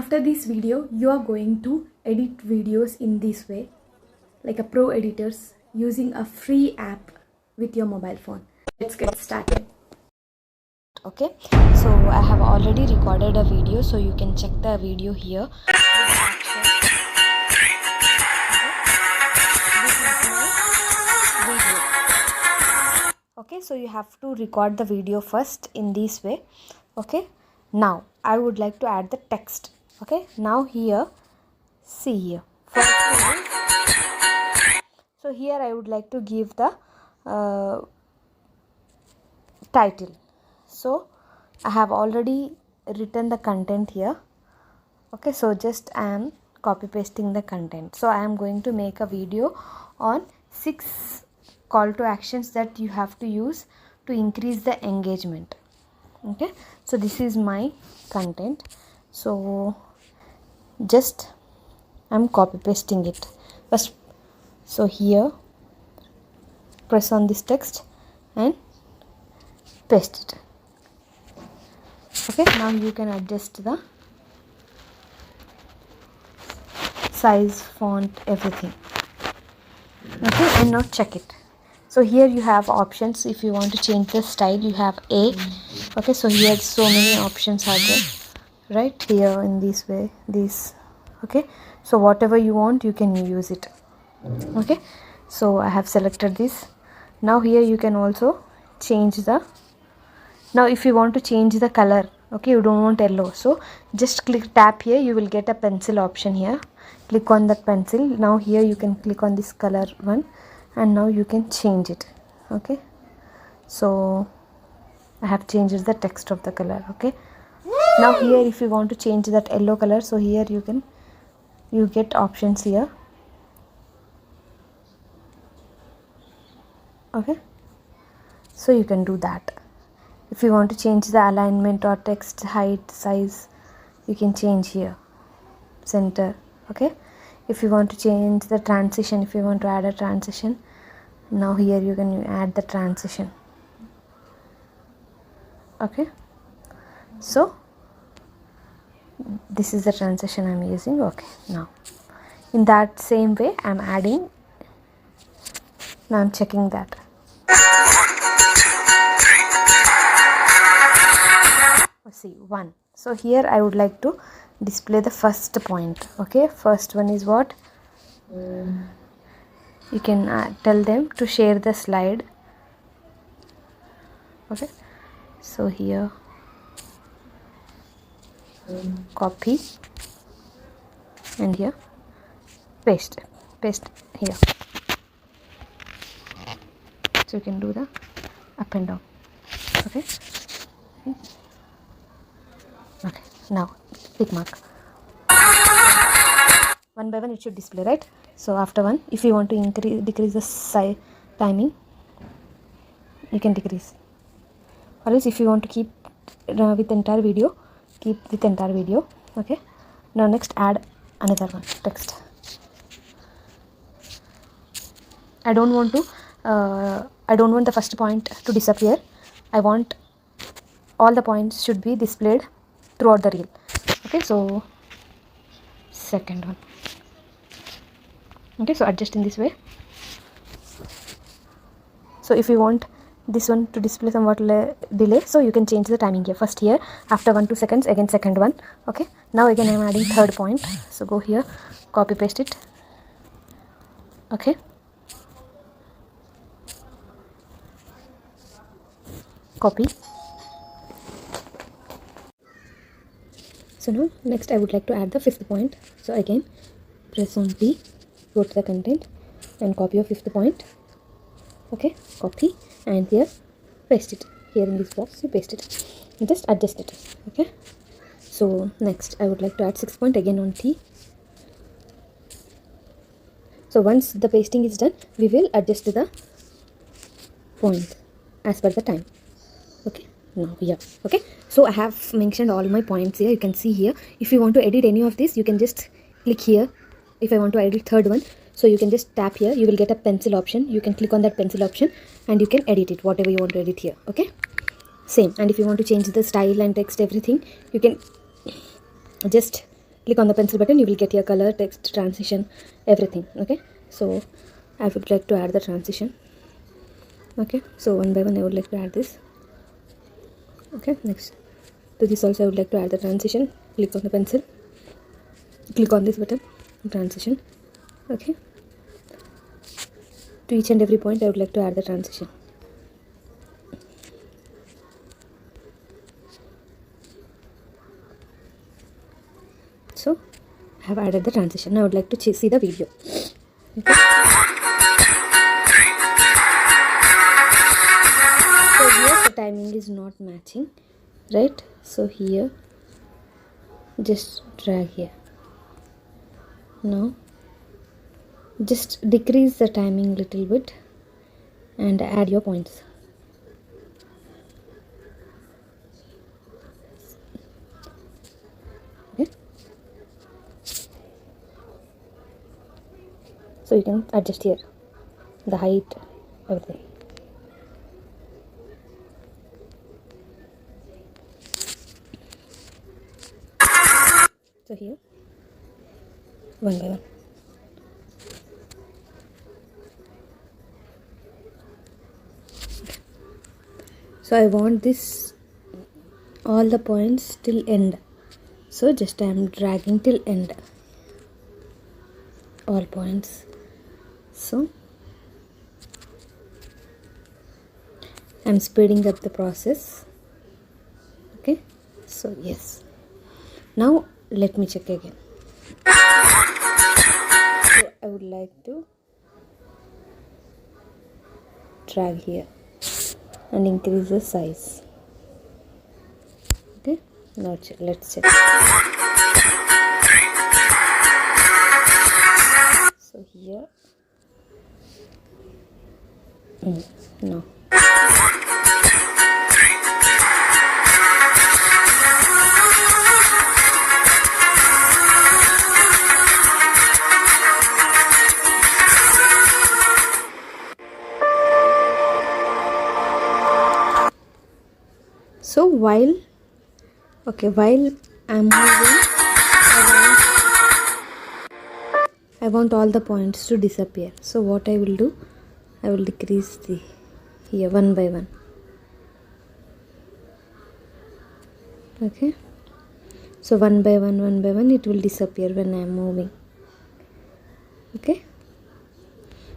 After this video, you are going to edit videos in this way, like a pro editors, using a free app with your mobile phone. Let's get started. Okay, so I have already recorded a video, so you can check the video here. Okay, so you have to record the video first in this way. Okay, now I would like to add the text. Okay, now here, see here, so here I would like to give the title. So I have already written the content here. Okay, so just I am copy pasting the content. So I am going to make a video on 6 call to actions that you have to use to increase the engagement. Okay, so this is my content. So just I'm copy pasting it first. So here press on this text and paste it. Okay, now you can adjust the size, font, everything. Okay, and now check it. So here you have options. If you want to change the style, you have A. Okay, so here so many options are there, right here in this way, this. Okay, so whatever you want, you can use it. Okay, so I have selected this. Now here you can also change the, now if you want to change the color, okay, you don't want yellow, so just tap here, you will get a pencil option here. Click on that pencil. Now here you can click on this color one, and now you can change it. Okay, so I have changed the text of the color. Okay, now here if you want to change that yellow color, so here you get options here. Okay, so you can do that. If you want to change the alignment or text height, size, you can change here, center. Okay, if you want to change the transition, if you want to add a transition, now here you can add the transition. Okay, so this is the transition I'm using. Okay, now in that same way I'm adding, now I'm checking that. See, 1. So here I would like to display the first point. Okay, first one is what? You can tell them to share the slide. Okay, so here copy and here paste here. So you can do the up and down. Okay, okay, now tick mark. One by one it should display, right? So after one, if you want to decrease the size timing, you can decrease, or else if you want to keep with entire video, keep with entire video. Okay, now next add another one, text. I don't want the first point to disappear. I want all the points should be displayed throughout the reel. Okay, so second one. Okay, so adjust in this way. So if you want this one to display somewhat delay, so you can change the timing here. First here, after 1-2 seconds, again second one. Okay, now again I am adding third point. So go here, copy paste it. Okay, copy. So now next I would like to add the 5th point. So again press on P, go to the content and copy your 5th point. Okay, copy and here paste it. Here in this box you paste it and just adjust it. Okay, so next I would like to add 6th point, again on T. So once the pasting is done, we will adjust the point as per the time. Okay, now here. Okay, so I have mentioned all my points here. You can see here, if you want to edit any of this, you can just click here. If I want to edit third one, so you can just tap here, you will get a pencil option. You can click on that pencil option and you can edit it, whatever you want to edit here. Okay, same. And if you want to change the style and text, everything, you can just click on the pencil button, you will get your color, text, transition, everything. Okay, so I would like to add the transition. Okay, so one by one I would like to add this. Okay, next to this also I would like to add the transition. Click on the pencil, click on this button, transition. Okay, to each and every point I would like to add the transition. So I have added the transition. Now I would like to see the video. Okay. So here the timing is not matching, right? So here just drag here. Now just decrease the timing little bit and add your points. Okay, so you can adjust here the height, everything. So here one by one. So I want this all the points till end. So just I am dragging till end all points. So I am speeding up the process. Okay, so yes. Now let me check again. So I would like to drag here and increase the size. Okay, now let's check. So here no. So while I'm moving, I want all the points to disappear. So what I will do, I will decrease the here one by one. Okay, so one by one it will disappear when I am moving. Okay,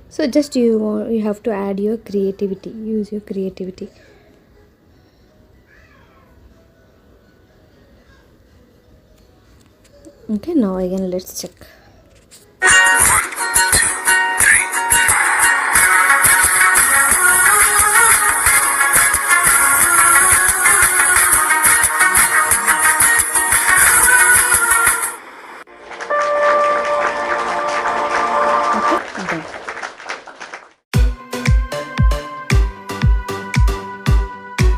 so just you have to add your creativity, use your creativity. Okay, now again let's check.